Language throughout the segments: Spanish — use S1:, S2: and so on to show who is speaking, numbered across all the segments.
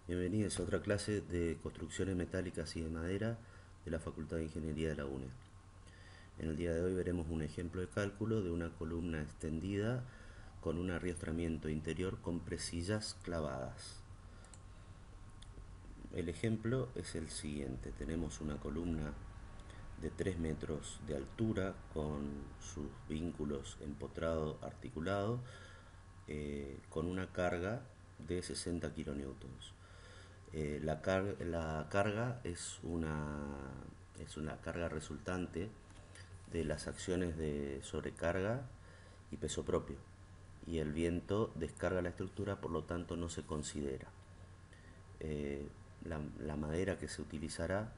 S1: Bienvenidos a otra clase de construcciones metálicas y de madera de la Facultad de Ingeniería de la UNE. En el día de hoy veremos un ejemplo de cálculo de una columna extendida con un arriostramiento interior con presillas clavadas. El ejemplo es el siguiente. Tenemos una columna de 3 metros de altura con sus vínculos empotrado articulado con una carga de 60 kilonewtons. La carga es una carga resultante de las acciones de sobrecarga y peso propio. Y el viento descarga la estructura, por lo tanto no se considera. La madera que se utilizará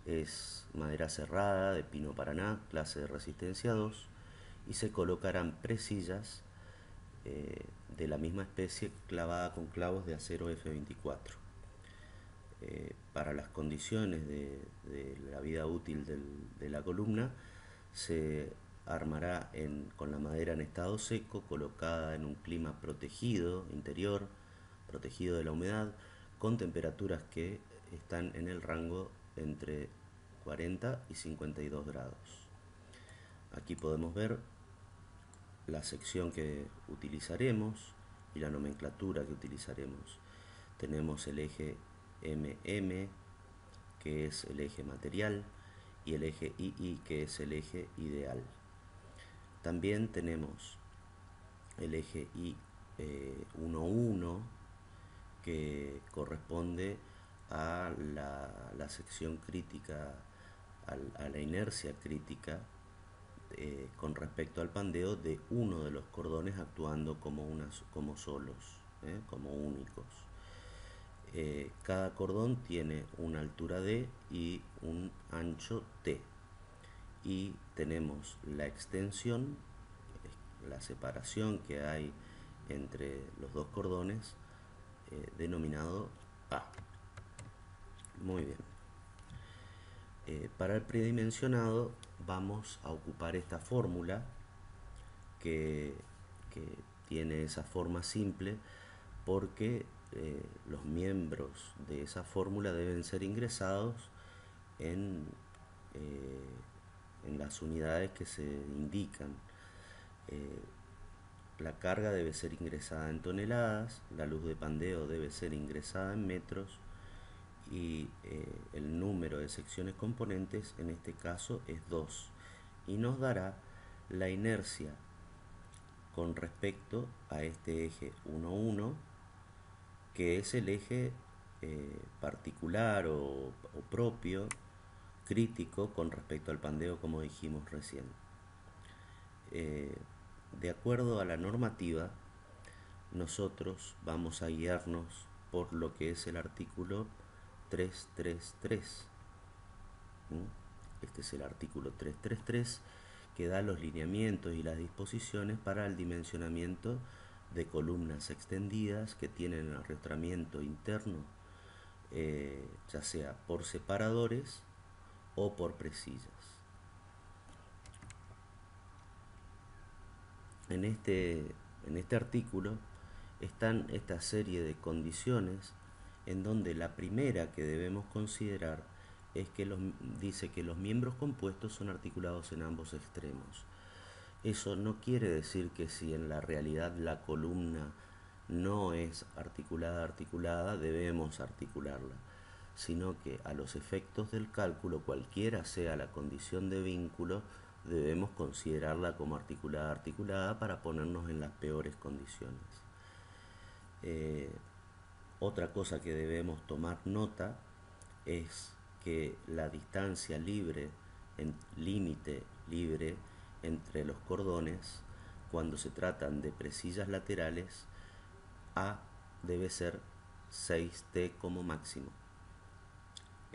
S1: es madera cerrada de pino paraná, clase de resistencia 2, y se colocarán presillas de la misma especie clavada con clavos de acero F24. Para las condiciones de la vida útil de la columna se armará con la madera en estado seco, colocada en un clima protegido interior, protegido de la humedad, con temperaturas que están en el rango entre 40 y 52 grados. Aquí podemos ver la sección que utilizaremos y la nomenclatura que utilizaremos. Tenemos el eje MM, que es el eje material, y el eje II, que es el eje ideal. También tenemos el eje I11, que corresponde a la sección crítica, a la inercia crítica con respecto al pandeo de uno de los cordones actuando como solos, como únicos. Cada cordón tiene una altura D y un ancho T. Y tenemos la extensión, la separación que hay entre los dos cordones, denominado A. Muy bien. Para el predimensionado vamos a ocupar esta fórmula que tiene esa forma simple porque los miembros de esa fórmula deben ser ingresados en, en las unidades que se indican. La carga debe ser ingresada en toneladas, la luz de pandeo debe ser ingresada en metros y el número de secciones componentes en este caso es 2 y nos dará la inercia con respecto a este eje 1,1, que es el eje particular o propio, crítico con respecto al pandeo, como dijimos recién. De acuerdo a la normativa, nosotros vamos a guiarnos por lo que es el artículo 333. Este es el artículo 333 que da los lineamientos y las disposiciones para el dimensionamiento de columnas extendidas que tienen el arrastramiento interno, ya sea por separadores o por presillas. En este artículo están esta serie de condiciones en donde la primera que debemos considerar es que dice que los miembros compuestos son articulados en ambos extremos. Eso no quiere decir que si en la realidad la columna no es articulada, debemos articularla, sino que a los efectos del cálculo, cualquiera sea la condición de vínculo, debemos considerarla como articulada para ponernos en las peores condiciones. Otra cosa que debemos tomar nota es que la distancia libre, límite libre entre los cordones, cuando se tratan de presillas laterales, A debe ser 6T como máximo.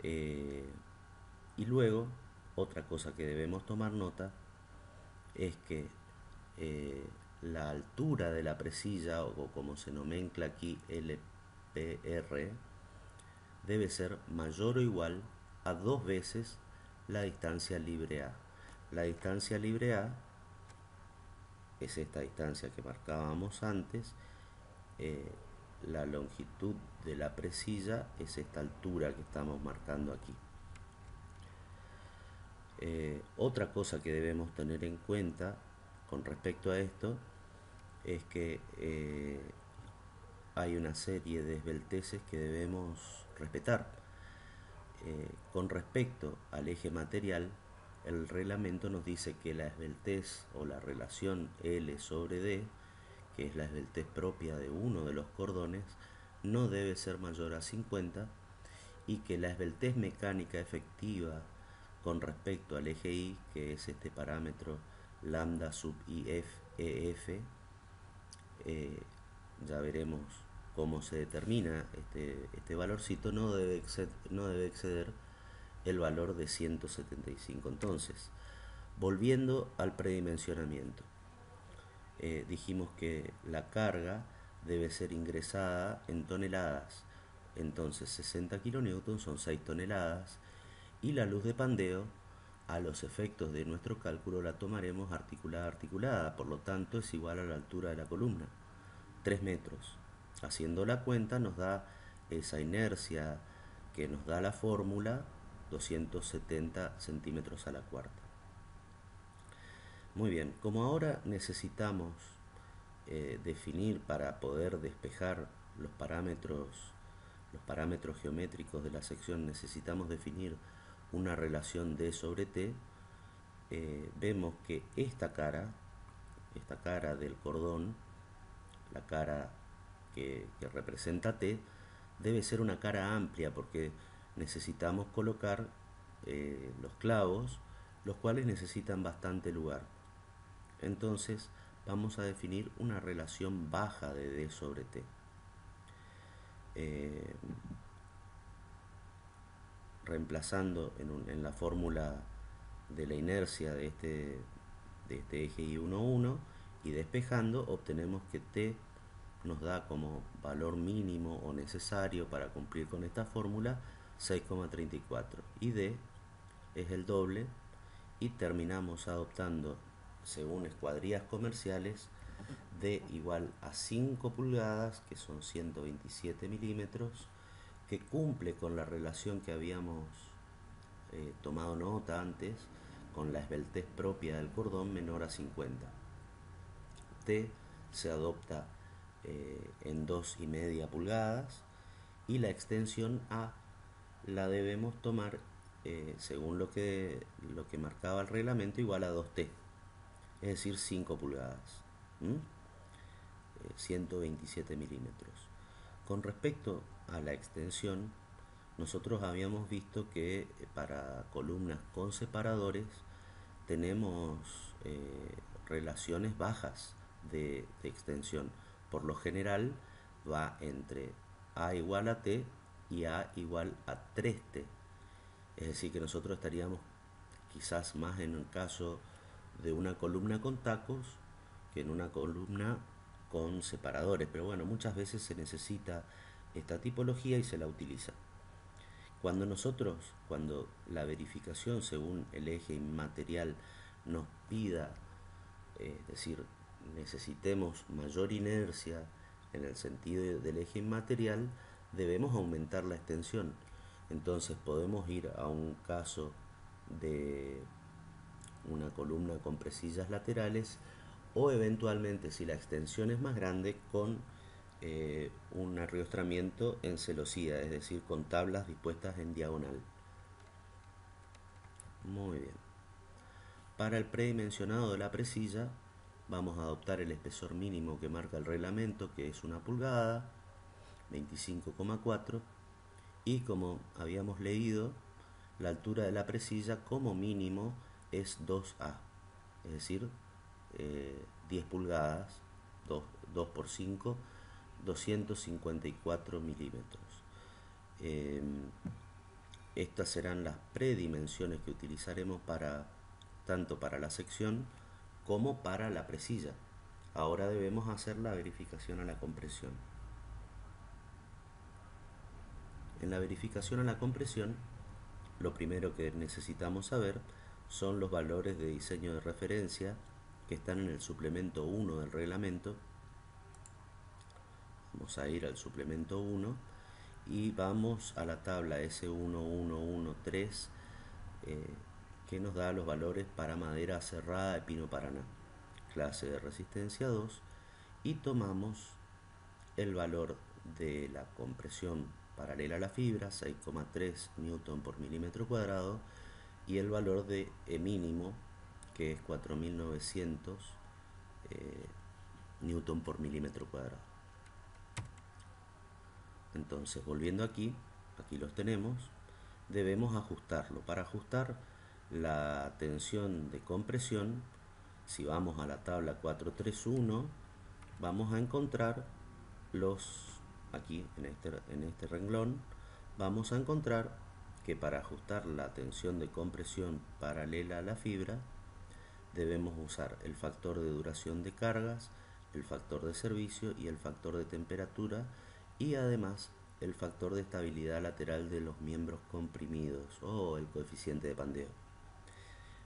S1: Y luego, otra cosa que debemos tomar nota es que la altura de la presilla, o como se nomencla aquí LPR, debe ser mayor o igual a 2 veces la distancia libre A. La distancia libre A es esta distancia que marcábamos antes, la longitud de la presilla es esta altura que estamos marcando aquí. Otra cosa que debemos tener en cuenta con respecto a esto es que hay una serie de esbelteces que debemos respetar. Con respecto al eje material, el reglamento nos dice que la esbeltez o la relación L sobre D, que es la esbeltez propia de uno de los cordones, no debe ser mayor a 50 y que la esbeltez mecánica efectiva con respecto al eje Y, que es este parámetro lambda sub IF EF, ya veremos cómo se determina este valorcito, no debe exceder el valor de 175. Entonces, volviendo al predimensionamiento, dijimos que la carga debe ser ingresada en toneladas. Entonces 60 kN son 6 toneladas y la luz de pandeo, a los efectos de nuestro cálculo, la tomaremos articulada, por lo tanto es igual a la altura de la columna, 3 metros. Haciendo la cuenta nos da esa inercia que nos da la fórmula, 270 centímetros a la cuarta. Muy bien, como ahora necesitamos definir, para poder despejar los parámetros geométricos de la sección, necesitamos definir una relación D sobre T. Vemos que esta cara del cordón, la cara que representa T, debe ser una cara amplia porque necesitamos colocar los clavos, los cuales necesitan bastante lugar. Entonces vamos a definir una relación baja de D sobre T. Reemplazando en la fórmula de la inercia de este eje I11 y despejando, obtenemos que T nos da como valor mínimo o necesario para cumplir con esta fórmula 6,34 y D es el doble, y terminamos adoptando, según escuadrillas comerciales, D igual a 5 pulgadas, que son 127 milímetros, que cumple con la relación que habíamos tomado nota antes, con la esbeltez propia del cordón menor a 50. T se adopta en 2,5 pulgadas y la extensión A la debemos tomar según lo que marcaba el reglamento, igual a 2T, es decir, 5 pulgadas, 127 milímetros. Con respecto a la extensión, nosotros habíamos visto que para columnas con separadores tenemos relaciones bajas de extensión. Por lo general va entre A igual a T y A igual a 3T. Es decir, que nosotros estaríamos quizás más en el caso de una columna con tacos que en una columna con separadores. Pero bueno, muchas veces se necesita esta tipología y se la utiliza. Cuando la verificación según el eje inmaterial nos pida, es decir, necesitemos mayor inercia en el sentido del eje inmaterial, debemos aumentar la extensión. Entonces podemos ir a un caso de una columna con presillas laterales, o eventualmente, si la extensión es más grande, con un arriostramiento en celosía, es decir, con tablas dispuestas en diagonal. Muy bien. Para el predimensionado de la presilla vamos a adoptar el espesor mínimo que marca el reglamento, que es 1 pulgada, 25,4, y como habíamos leído, la altura de la presilla como mínimo es 2A, es decir, 10 pulgadas, 2 por 5, 254 milímetros. Estas serán las predimensiones que utilizaremos tanto para la sección como para la presilla. Ahora debemos hacer la verificación a la compresión. En la verificación a la compresión, lo primero que necesitamos saber son los valores de diseño de referencia que están en el suplemento 1 del reglamento. Vamos a ir al suplemento 1 y vamos a la tabla S1113 que nos da los valores para madera cerrada de pino Paraná, clase de resistencia 2, y tomamos el valor de la compresión paralela a la fibra, 6,3 newton por milímetro cuadrado, y el valor de mínimo, que es 4900 newton por milímetro cuadrado. Entonces, volviendo aquí los tenemos, debemos ajustarlo. Para ajustar la tensión de compresión, si vamos a la tabla 431, vamos a encontrar aquí en este renglón, vamos a encontrar que para ajustar la tensión de compresión paralela a la fibra, debemos usar el factor de duración de cargas, el factor de servicio y el factor de temperatura, y además el factor de estabilidad lateral de los miembros comprimidos o el coeficiente de pandeo.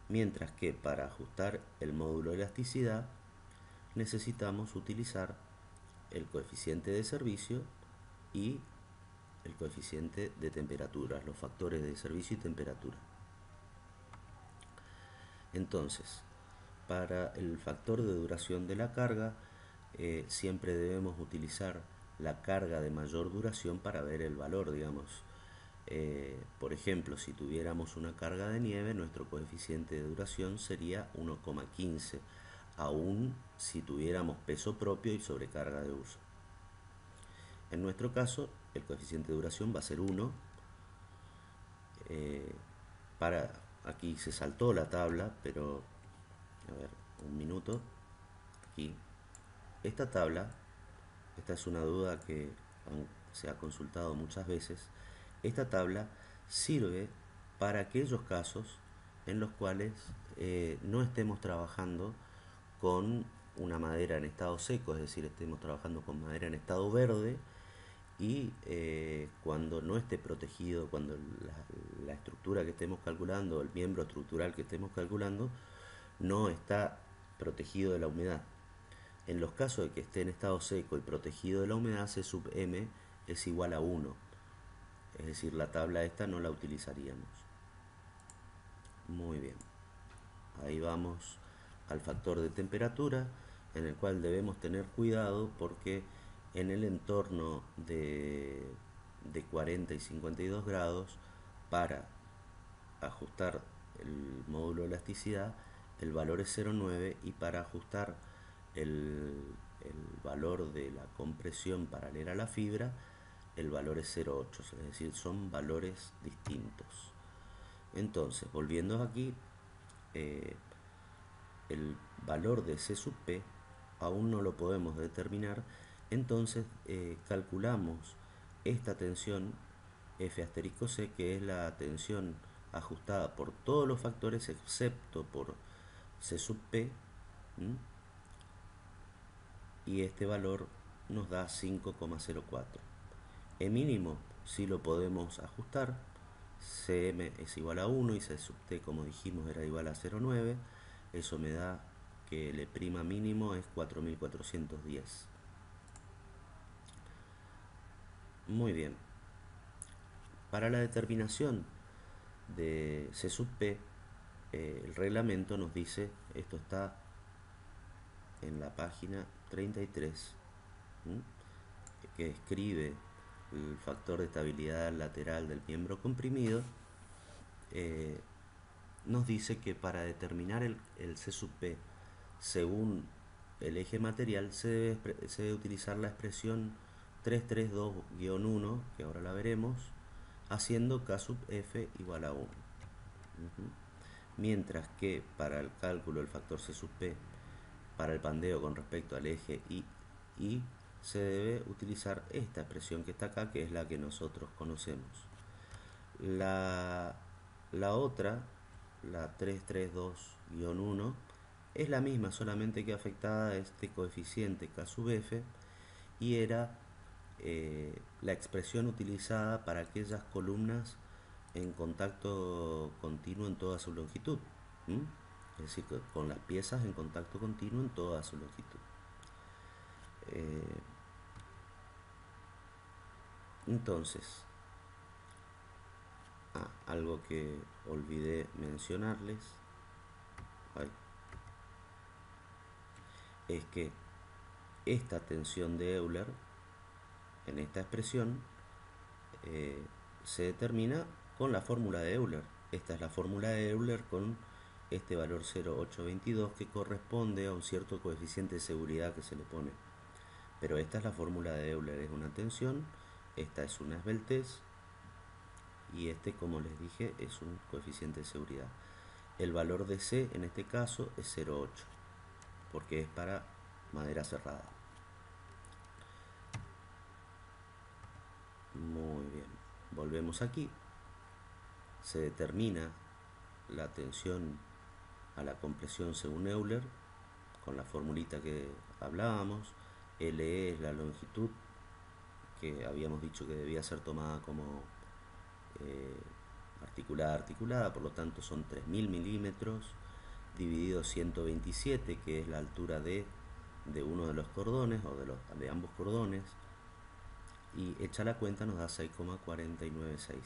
S1: Mientras que para ajustar el módulo de elasticidad necesitamos utilizar el coeficiente de servicio y el coeficiente de temperatura, los factores de servicio y temperatura. Entonces, para el factor de duración de la carga, siempre debemos utilizar la carga de mayor duración para ver el valor, digamos. Por ejemplo, si tuviéramos una carga de nieve, nuestro coeficiente de duración sería 1,15, aún si tuviéramos peso propio y sobrecarga de uso. En nuestro caso, el coeficiente de duración va a ser 1. Aquí se saltó la tabla, pero a ver, un minuto. Aquí, esta tabla, esta es una duda que se ha consultado muchas veces. Esta tabla sirve para aquellos casos en los cuales no estemos trabajando con una madera en estado seco, es decir, estemos trabajando con madera en estado verde, y cuando no esté protegido, cuando la estructura que estemos calculando, el miembro estructural que estemos calculando, no está protegido de la humedad. En los casos de que esté en estado seco y protegido de la humedad, C sub m es igual a 1. Es decir, la tabla esta no la utilizaríamos. Muy bien. Ahí vamos al factor de temperatura, en el cual debemos tener cuidado porque en el entorno de 40 y 52 grados, para ajustar el módulo de elasticidad, el valor es 0,9, y para ajustar el valor de la compresión paralela a la fibra, el valor es 0,8, es decir, son valores distintos. Entonces, volviendo aquí, el valor de C sub P aún no lo podemos determinar, entonces calculamos esta tensión F asterisco C, que es la tensión ajustada por todos los factores excepto por C sub P, y este valor nos da 5,04. E mínimo si lo podemos ajustar, Cm es igual a 1 y C sub T, como dijimos, era igual a 0,9. Eso me da que el prima mínimo es 4410. Muy bien. Para la determinación de C sub P, el reglamento nos dice, esto está en la página 33, que describe el factor de estabilidad lateral del miembro comprimido. Nos dice que para determinar el C sub P según el eje material se debe utilizar la expresión 332-1, que ahora la veremos, haciendo K sub F igual a 1. Mientras que para el cálculo del factor C sub P, para el pandeo con respecto al eje Y, se debe utilizar esta expresión que está acá, que es la que nosotros conocemos. La otra, la 332-1, es la misma, solamente que afectada a este coeficiente K sub F, y era la expresión utilizada para aquellas columnas en contacto continuo en toda su longitud. Es decir, con las piezas en contacto continuo en toda su longitud. Entonces, algo que olvidé mencionarles, ay, es que esta tensión de Euler, en esta expresión, eh, se determina con la fórmula de Euler. Esta es la fórmula de Euler con este valor 0,822 que corresponde a un cierto coeficiente de seguridad que se le pone. Pero esta es la fórmula de Euler, es una tensión, esta es una esbeltez y este, como les dije, es un coeficiente de seguridad. El valor de C en este caso es 0,8 porque es para madera cerrada. Muy bien, volvemos aquí. Se determina la tensión a la compresión según Euler con la formulita que hablábamos. LE es la longitud que habíamos dicho que debía ser tomada como eh, articulada, por lo tanto son 3000 milímetros dividido 127, que es la altura de uno de los cordones o de ambos cordones, y hecha la cuenta nos da 6,496.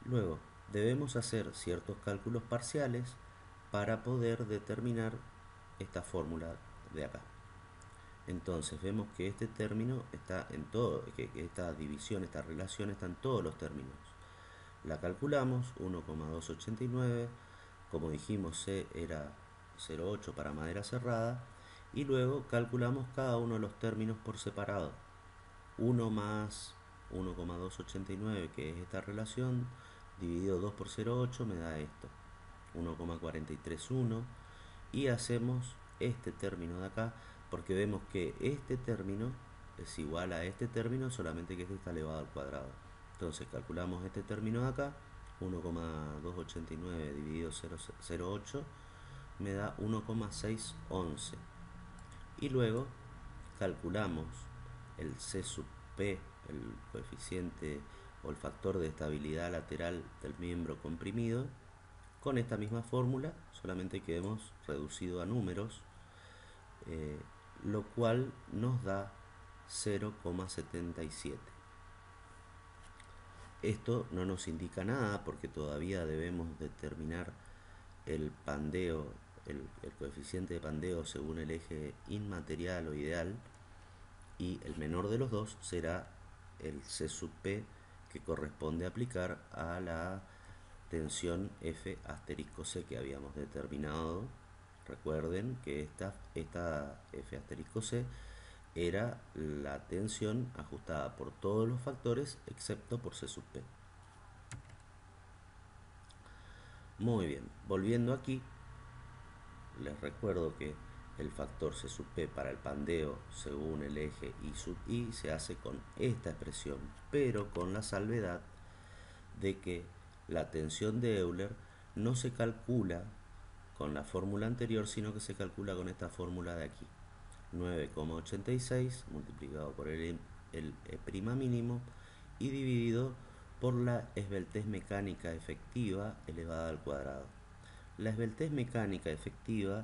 S1: Luego debemos hacer ciertos cálculos parciales para poder determinar esta fórmula de acá. Entonces vemos que este término está en todo, que esta división, esta relación está en todos los términos. La calculamos, 1,289, como dijimos C era 0,8 para madera cerrada, y luego calculamos cada uno de los términos por separado. 1 más 1,289, que es esta relación, dividido 2 por 0,8 me da esto, 1,431, y hacemos este término de acá, porque vemos que este término es igual a este término, solamente que este está elevado al cuadrado. Entonces calculamos este término de acá, 1,289 dividido 0,08 me da 1,611. Y luego calculamos el C sub P, el coeficiente o el factor de estabilidad lateral del miembro comprimido, con esta misma fórmula, solamente que hemos reducido a números, lo cual nos da 0,77. Esto no nos indica nada porque todavía debemos determinar el pandeo, el coeficiente de pandeo según el eje inmaterial o ideal, y el menor de los dos será el C sub P, que corresponde aplicar a la tensión F asterisco C que habíamos determinado. Recuerden que esta F asterisco C era la tensión ajustada por todos los factores excepto por C sub P. Muy bien, volviendo aquí, les recuerdo que el factor C sub P para el pandeo según el eje I sub I se hace con esta expresión, pero con la salvedad de que la tensión de Euler no se calcula con la fórmula anterior, sino que se calcula con esta fórmula de aquí. 9,86 multiplicado por el E' mínimo y dividido por la esbeltez mecánica efectiva elevada al cuadrado. La esbeltez mecánica efectiva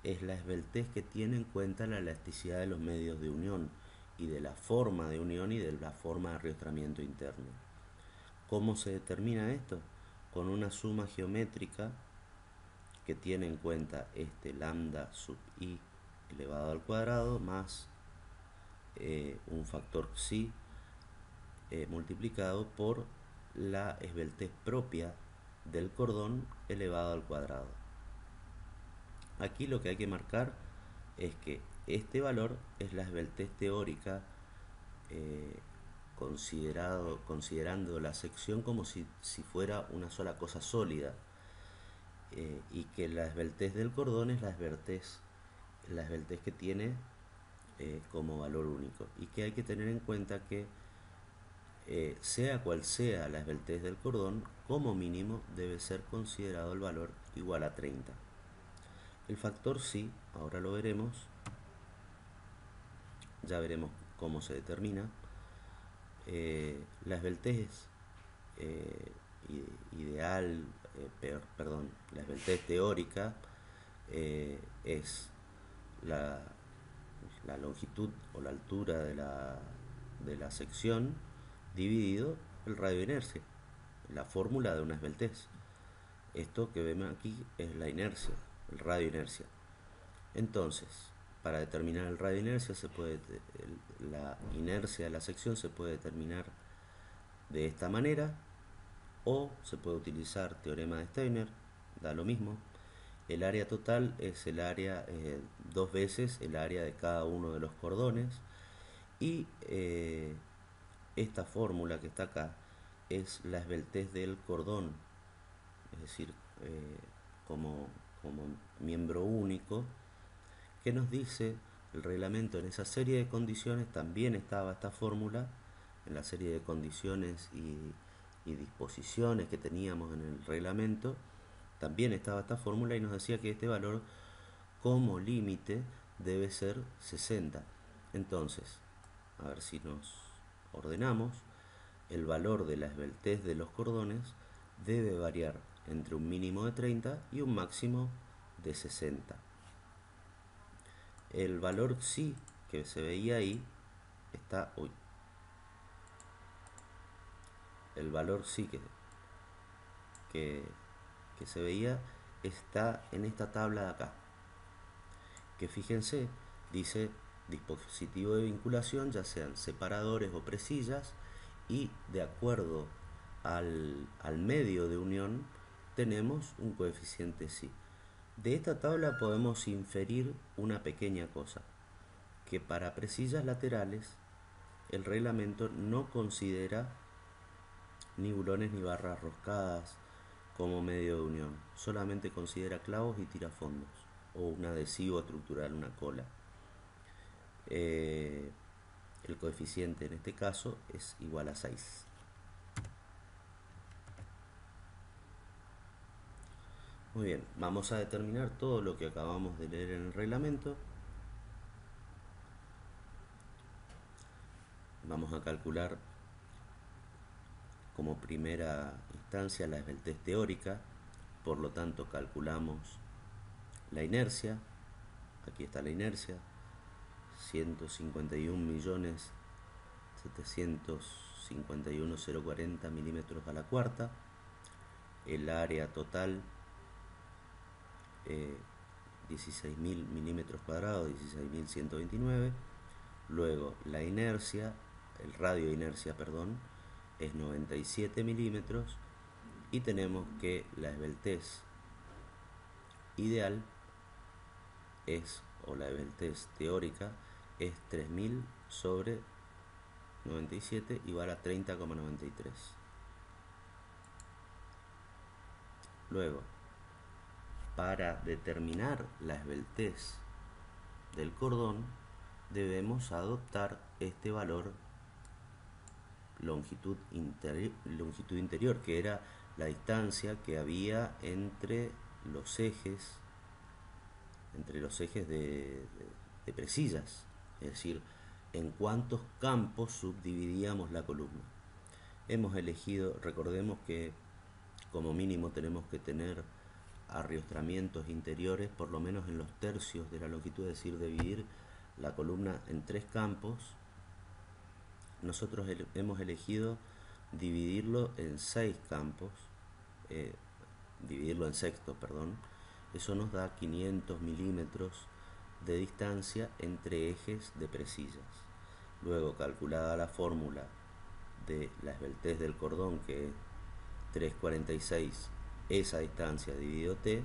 S1: es la esbeltez que tiene en cuenta la elasticidad de los medios de unión y de la forma de unión y de la forma de arrastramiento interno. ¿Cómo se determina esto? Con una suma geométrica que tiene en cuenta este lambda sub i elevado al cuadrado más un factor psi multiplicado por la esbeltez propia del cordón elevado al cuadrado. Aquí lo que hay que marcar es que este valor es la esbeltez teórica considerando la sección como si fuera una sola cosa sólida, y que la esbeltez del cordón es la esbeltez que tiene como valor único, y que hay que tener en cuenta que sea cual sea la esbeltez del cordón, como mínimo debe ser considerado el valor igual a 30. El factor psi, ahora lo veremos, ya veremos cómo se determina. La esbeltez ideal, la esbeltez teórica es la longitud o la altura de la sección dividido el radio de inercia, la fórmula de una esbeltez. Esto que vemos aquí es la inercia, el radio de inercia. Entonces, para determinar el radio de inercia, la inercia de la sección se puede determinar de esta manera, o se puede utilizar teorema de Steiner, da lo mismo. El área total es el área, dos veces el área de cada uno de los cordones, y esta fórmula que está acá es la esbeltez del cordón, es decir, como miembro único, que nos dice el reglamento. En esa serie de condiciones también estaba esta fórmula, en la serie de condiciones y disposiciones que teníamos en el reglamento, también estaba esta fórmula y nos decía que este valor como límite debe ser 60. Entonces, a ver si nos ordenamos, el valor de la esbeltez de los cordones debe variar entre un mínimo de 30 y un máximo de 60. El valor psi que se veía ahí está hoy. El valor psi que se veía está en esta tabla de acá, que fíjense, dice dispositivo de vinculación, ya sean separadores o presillas, y de acuerdo al medio de unión tenemos un coeficiente psi. De esta tabla podemos inferir una pequeña cosa, que para presillas laterales el reglamento no considera ni bulones ni barras roscadas como medio de unión, solamente considera clavos y tirafondos, o un adhesivo estructural, una cola. El coeficiente en este caso es igual a 6. Muy bien, vamos a determinar todo lo que acabamos de leer en el reglamento. Vamos a calcular como primera instancia la esbeltez teórica, por lo tanto calculamos la inercia. Aquí está la inercia, 151.751.040 milímetros a la cuarta. El área total, 16.000 milímetros cuadrados, 16.129. Luego la inercia, el radio de inercia, perdón, es 97 milímetros, y tenemos que la esbeltez ideal es, o la esbeltez teórica, es 3000 sobre 97 igual a 30,93. Luego, para determinar la esbeltez del cordón, debemos adoptar este valor longitud interior, que era la distancia que había entre los ejes de presillas, es decir, en cuántos campos subdividíamos la columna. Hemos elegido, recordemos que como mínimo tenemos que tener arriostramientos interiores por lo menos en los tercios de la longitud, es decir, dividir la columna en 3 campos. Nosotros hemos elegido dividirlo en 6 campos, dividirlo en sextos, perdón. Eso nos da 500 milímetros de distancia entre ejes de presillas. Luego, calculada la fórmula de la esbeltez del cordón, que es 3,46, esa distancia dividido t,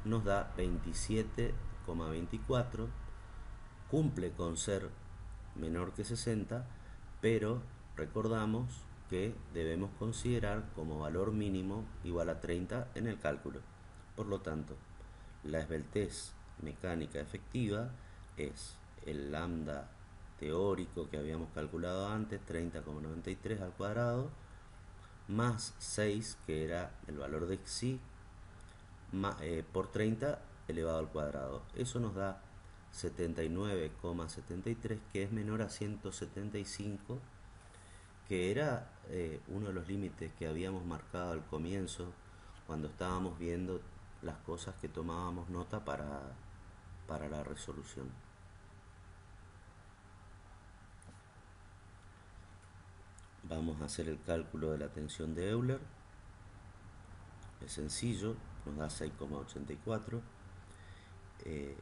S1: nos da 27,24, cumple con ser menor que 60, pero recordamos que debemos considerar como valor mínimo igual a 30 en el cálculo. Por lo tanto, la esbeltez mecánica efectiva es el lambda teórico que habíamos calculado antes, 30,93 al cuadrado, más 6, que era el valor de xi, por 30 elevado al cuadrado. Eso nos da 79,73, que es menor a 175, que era uno de los límites que habíamos marcado al comienzo cuando estábamos viendo las cosas que tomábamos nota para la resolución. Vamos a hacer el cálculo de la tensión de Euler. Es sencillo, nos da 6,84.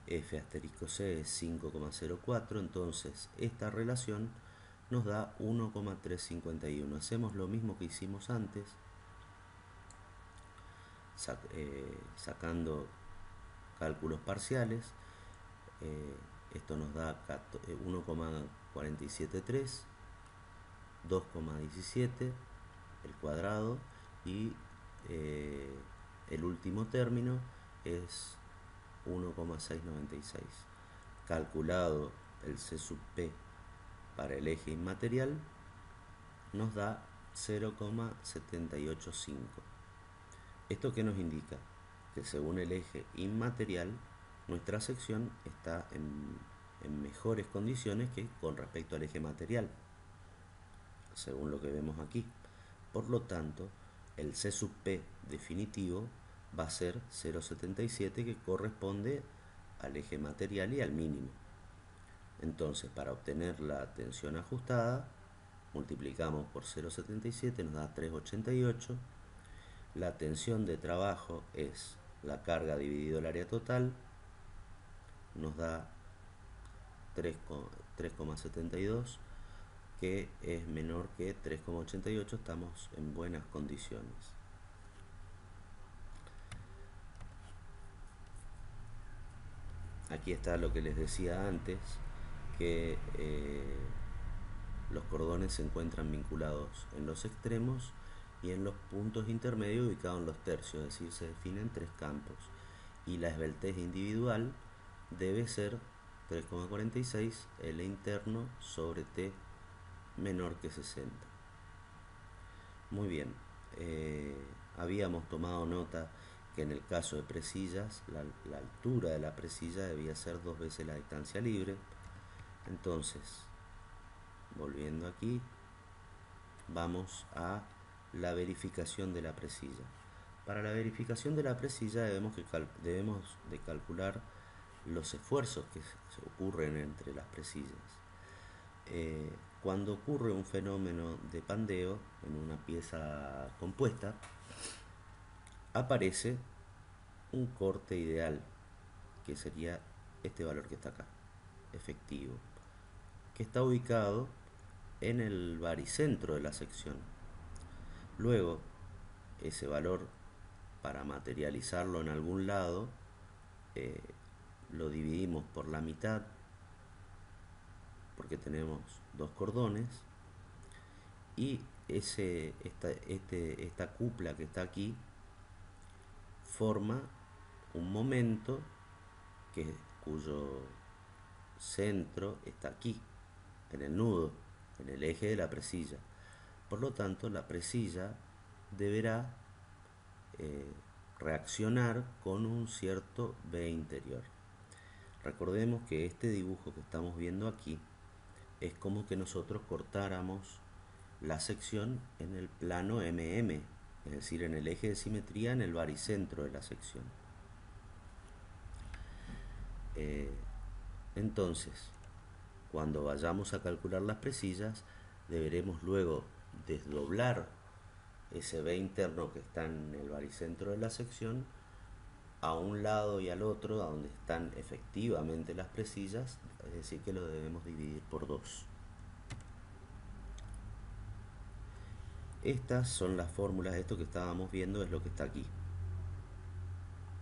S1: F asterisco C es 5,04, entonces esta relación nos da 1,351. Hacemos lo mismo que hicimos antes, sacando cálculos parciales. Esto nos da 1,473, 2,17 el cuadrado, y el último término es 1,696. Calculado el C sub P para el eje inmaterial, nos da 0,785. ¿Esto qué nos indica? Que según el eje inmaterial, nuestra sección está en mejores condiciones que con respecto al eje material, según lo que vemos aquí. Por lo tanto, el C sub P definitivo va a ser 0,77, que corresponde al eje material y al mínimo. Entonces, para obtener la tensión ajustada, multiplicamos por 0,77, nos da 3,88. La tensión de trabajo es la carga dividido el área total, nos da 3,72, que es menor que 3,88. Estamos en buenas condiciones. Aquí está lo que les decía antes, que los cordones se encuentran vinculados en los extremos y en los puntos intermedios ubicados en los tercios, es decir, se definen tres campos, y la esbeltez individual debe ser 3,46 L interno sobre T menor que 60. Muy bien, habíamos tomado nota que en el caso de presillas, la altura de la presilla debía ser 2 veces la distancia libre. Entonces, volviendo aquí, vamos a la verificación de la presilla. Para la verificación de la presilla debemos de calcular los esfuerzos que se ocurren entre las presillas. Cuando ocurre un fenómeno de pandeo en una pieza compuesta, aparece un corte ideal, que sería este valor que está acá, efectivo, que está ubicado en el baricentro de la sección. Luego, ese valor, para materializarlo en algún lado, lo dividimos por la mitad, porque tenemos dos cordones, y esta cupla que está aquí forma un momento cuyo centro está aquí, en el nudo, en el eje de la presilla. Por lo tanto, la presilla deberá reaccionar con un cierto V interior. Recordemos que este dibujo que estamos viendo aquí es como que nosotros cortáramos la sección en el plano MM, es decir, en el eje de simetría, en el baricentro de la sección. Entonces, cuando vayamos a calcular las presillas, deberemos luego desdoblar ese V interno que está en el baricentro de la sección a un lado y al otro, a donde están efectivamente las presillas, es decir, que lo debemos dividir por 2. Estas son las fórmulas. Esto que estábamos viendo es lo que está aquí,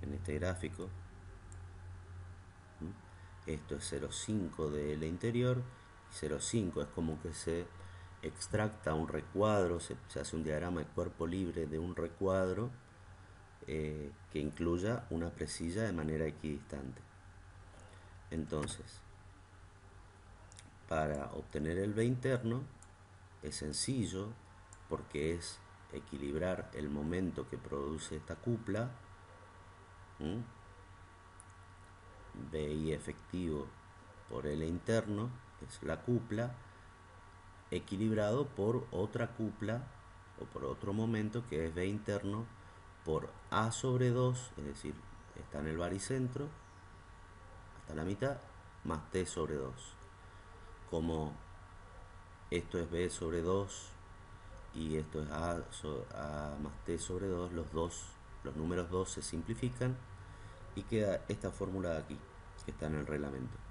S1: en este gráfico. Esto es 0,5 de L interior, y 0,5 es como que se extracta un recuadro, se hace un diagrama de cuerpo libre de un recuadro que incluya una presilla de manera equidistante. Entonces, para obtener el V interno es sencillo, porque es equilibrar el momento que produce esta cupla, VI efectivo por L interno es la cupla, equilibrado por otra cupla o por otro momento que es V interno por A sobre 2, es decir, está en el baricentro hasta la mitad, más T sobre 2. Como esto es V sobre 2 y esto es A más T sobre 2, los números 2 se simplifican y queda esta fórmula de aquí, que está en el reglamento.